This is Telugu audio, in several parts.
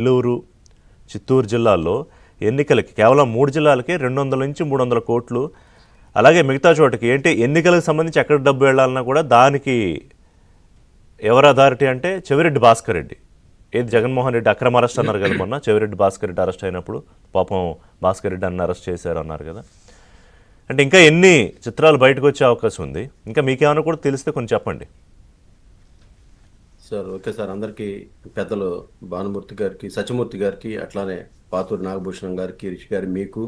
నెల్లూరు, చిత్తూరు జిల్లాల్లో ఎన్నికలకి కేవలం 3 జిల్లాలకే 200 నుంచి 300 కోట్లు. అలాగే మిగతా చోటకి ఏంటి ఎన్నికలకు సంబంధించి ఎక్కడ డబ్బు వెళ్ళాలన్నా కూడా దానికి ఎవరు అథారిటీ అంటే చెవిరెడ్డి భాస్కర్ రెడ్డి. ఏది జగన్మోహన్ రెడ్డి అక్రమ అరెస్ట్ అన్నారు కదా మొన్న. చెవిరెడ్డి భాస్కర్ రెడ్డి అరెస్ట్ అయినప్పుడు పాపం భాస్కర్ రెడ్డి అన్న అరెస్ట్ చేశారు అన్నారు కదా. అంటే ఇంకా ఎన్ని చిత్రాలు బయటకు వచ్చే అవకాశం ఉంది? ఇంకా మీకేమైనా కూడా తెలిస్తే కొంచెం చెప్పండి సార్. ఓకే సార్, అందరికీ పెద్దలు భానుమూర్తి గారికి, సత్యమూర్తి గారికి, అట్లానే పాతూరు నాగభూషణం గారికి, రిషి గారి, మీకు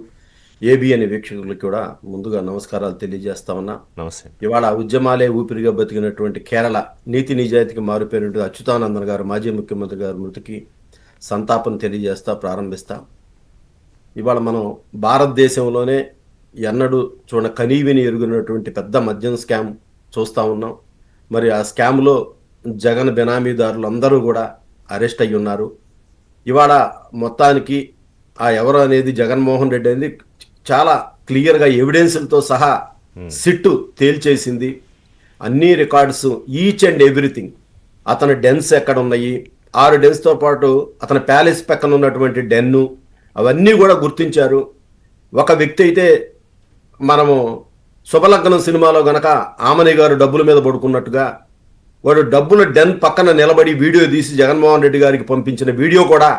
ఏబి అనే వీక్షకులకి కూడా ముందుగా నమస్కారాలు తెలియజేస్తా ఉన్నా. నమస్తే. ఇవాళ ఉద్యమాలే ఊపిరిగా బతికినటువంటి కేరళ నీతి నిజాయితీకి మారుపేరినటువంటి అచ్యుతానందన్ గారు, మాజీ ముఖ్యమంత్రి గారి మృతికి సంతాపం తెలియజేస్తా ప్రారంభిస్తా. ఇవాళ మనం భారతదేశంలోనే ఎన్నడూ కనీవిని ఎరుగునటువంటి పెద్ద మద్యం స్కామ్ చూస్తూ ఉన్నాం. మరి ఆ స్కామ్లో జగన్ బెనామీదారులు అందరూ కూడా అరెస్ట్ అయ్యి ఉన్నారు. ఇవాళ మొత్తానికి ఆ ఎవరు అనేది జగన్మోహన్ రెడ్డి అనేది చాలా క్లియర్గా ఎవిడెన్స్లతో సహా సిట్టు తేల్చేసింది. అన్ని రికార్డ్స్, ఈచ్ అండ్ ఎవ్రీథింగ్. అతని డెన్స్ ఎక్కడ ఉన్నాయి, 6 డెన్స్తో పాటు అతని ప్యాలెస్ పక్కన ఉన్నటువంటి డెన్ను, అవన్నీ కూడా గుర్తించారు. ఒక వ్యక్తి అయితే మనము శుభలగ్నం సినిమాలో గనక ఆమని గారు డబ్బుల మీద పడుకున్నట్టుగా వాడు డబ్బుల డెన్ పక్కన నిలబడి వీడియో తీసి జగన్మోహన్ రెడ్డి గారికి పంపించిన వీడియో కూడా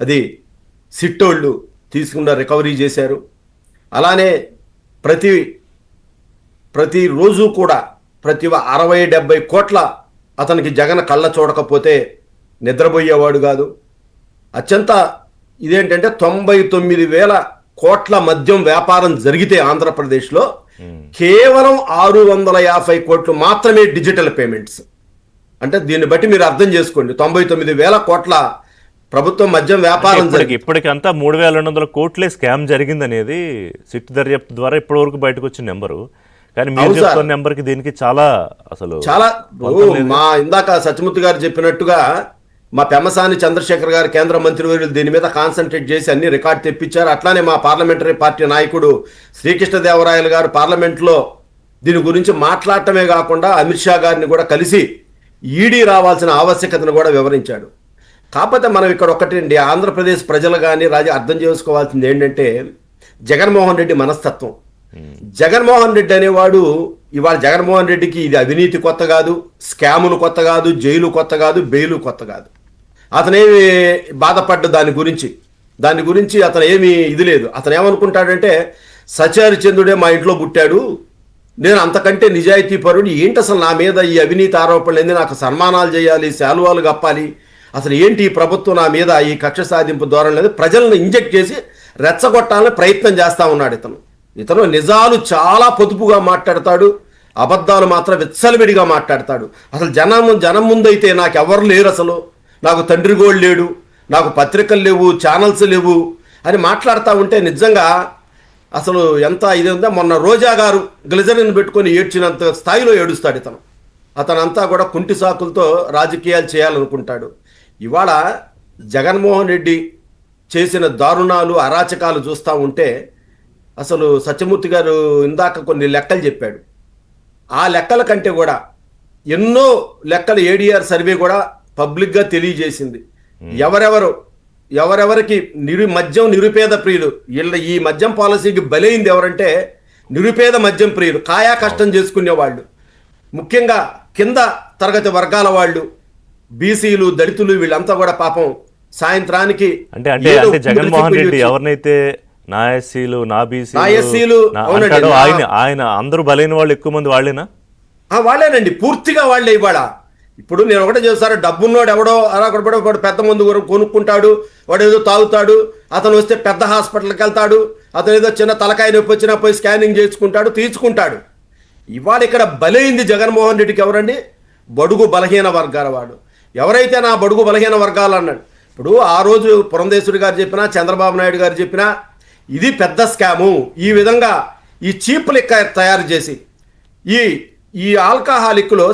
అది సిట్టోళ్ళు తీసుకున్న రికవరీ చేశారు. అలానే ప్రతిరోజు కూడా ప్రతి 60-70 కోట్ల అతనికి జగన్ కళ్ళ చూడకపోతే నిద్రపోయేవాడు కాదు. అత్యంత ఇదేంటంటే 99,000 కోట్ల మద్యం వ్యాపారం జరిగితే ఆంధ్రప్రదేశ్లో కేవలం 650 కోట్లు మాత్రమే డిజిటల్ పేమెంట్స్. అంటే దీన్ని బట్టి మీరు అర్థం చేసుకోండి, 99,000 కోట్ల ప్రభుత్వం మద్యం వ్యాపారం ఇప్పటికంతా 3,200 కోట్లే స్కామ్ జరిగిందనేది సిట్ దర్యాప్తు ద్వారా ఇప్పటి వరకు బయటకు వచ్చిన నెంబరు. కానీ మీరు చెప్తున్న నెంబర్కి దీనికి చాలా మా ఇందాక సత్యమూర్తి గారు చెప్పినట్టుగా మా పెమ్మసాని చంద్రశేఖర్ గారు కేంద్ర మంత్రివర్యులు దీని మీద కాన్సన్ట్రేట్ చేసి అన్ని రికార్డు తెప్పించారు. అట్లానే మా పార్లమెంటరీ పార్టీ నాయకుడు శ్రీకృష్ణదేవరాయలు గారు పార్లమెంట్లో దీని గురించి మాట్లాడటమే కాకుండా అమిత్ షా గారిని కూడా కలిసి ఈడీ రావాల్సిన ఆవశ్యకతను కూడా వివరించాడు. కాకపోతే మనం ఇక్కడ ఒకటండి, ఆంధ్రప్రదేశ్ ప్రజలు కానీ అర్థం చేసుకోవాల్సింది ఏంటంటే జగన్మోహన్ రెడ్డి మనస్తత్వం. జగన్మోహన్ రెడ్డి అనేవాడు ఇవాళ జగన్మోహన్ రెడ్డికి ఇది అవినీతి కొత్త కాదు, స్కాములు కొత్త కాదు, జైలు కొత్త కాదు, బెయిలు కొత్త కాదు. అతనేమి బాధపడ్డ దాని గురించి అతను ఏమీ ఇది లేదు. అతను ఏమనుకుంటాడంటే సచారిచంద్రుడే మా ఇంట్లో పుట్టాడు, నేను అంతకంటే నిజాయితీ పరుడు, ఏంటి అసలు నా మీద ఈ అవినీతి ఆరోపణలు ఏంది, నాకు సన్మానాలు చేయాలి, శాలువాలు కప్పాలి, అసలు ఏంటి ఈ ప్రభుత్వం నా మీద ఈ కక్ష సాధింపు ధోరణి లేదు, ప్రజలను ఇంజెక్ట్ చేసి రెచ్చగొట్టాలని ప్రయత్నం చేస్తూ ఉన్నాడు. ఇతను నిజాలు చాలా పొదుపుగా మాట్లాడతాడు, అబద్ధాలు మాత్రం విచ్చలవిడిగా మాట్లాడతాడు. అసలు జనం ముందైతే నాకు ఎవరు లేరు, అసలు నాకు తండ్రి గోళ్ళు లేడు, నాకు పత్రికలు లేవు, ఛానల్స్ లేవు అని మాట్లాడుతూ ఉంటే నిజంగా అసలు ఎంత ఇది ఉందో. మొన్న రోజా గారు గ్లిజరిన్ పెట్టుకొని ఏడ్చినంత స్థాయిలో ఏడుస్తాడు అతనంతా కూడా కుంటి సాకులతో రాజకీయాలు చేయాలనుకుంటాడు. ఇవాళ జగన్మోహన్ రెడ్డి చేసిన దారుణాలు, అరాచకాలు చూస్తూ ఉంటే అసలు సత్యమూర్తి గారు ఇందాక కొన్ని లెక్కలు చెప్పాడు. ఆ లెక్కల కంటే కూడా ఎన్నో లెక్కలు ఏడీఆర్ సర్వే కూడా పబ్లిక్గా తెలియజేసింది. ఎవరెవరికి మద్యం నిరుపేద ప్రియులు, ఈ మద్యం పాలసీకి బలైంది ఎవరంటే నిరుపేద మద్యం ప్రియులు, కాయా కష్టం చేసుకునేవాళ్ళు, ముఖ్యంగా కింద తరగతి వర్గాల వాళ్ళు, బీసీలు, దళితులు, వీళ్ళంతా కూడా పాపం సాయంత్రానికి అంటే జగన్మోహన్ రెడ్డి ఎవరినైతే నా ఎస్సీలు, నా బీసీలు, ఆయన అందరూ బలైన వాళ్ళు ఎక్కువ మంది వాళ్ళేనా? వాళ్ళేనండి, పూర్తిగా వాళ్ళే. ఇవాళ ఇప్పుడు నేను ఒకటే చేస్తాను, డబ్బున్నోడు ఎవడో అలా పెద్ద మందు కొనుక్కుంటాడు, వాడు ఏదో తాగుతాడు, అతను వస్తే పెద్ద హాస్పిటల్కి వెళ్తాడు, అతను ఏదో చిన్న తలకాయ నొప్పి వచ్చినా పోయి స్కానింగ్ చేసుకుంటాడు, తీసుకుంటాడు. ఇవాళ ఇక్కడ బలైంది జగన్మోహన్ రెడ్డికి ఎవరండి? బడుగు బలహీన వర్గాల వాడు. ఎవరైతే నా బడుగు బలహీన వర్గాలు అన్నాడు, ఇప్పుడు ఆ రోజు పురంధేశ్వరి గారు చెప్పినా, చంద్రబాబు నాయుడు గారు చెప్పినా ఇది పెద్ద స్కాము. ఈ విధంగా ఈ చీప్ లిక్కర్ తయారు చేసి ఈ ఆల్కహాలిక్లో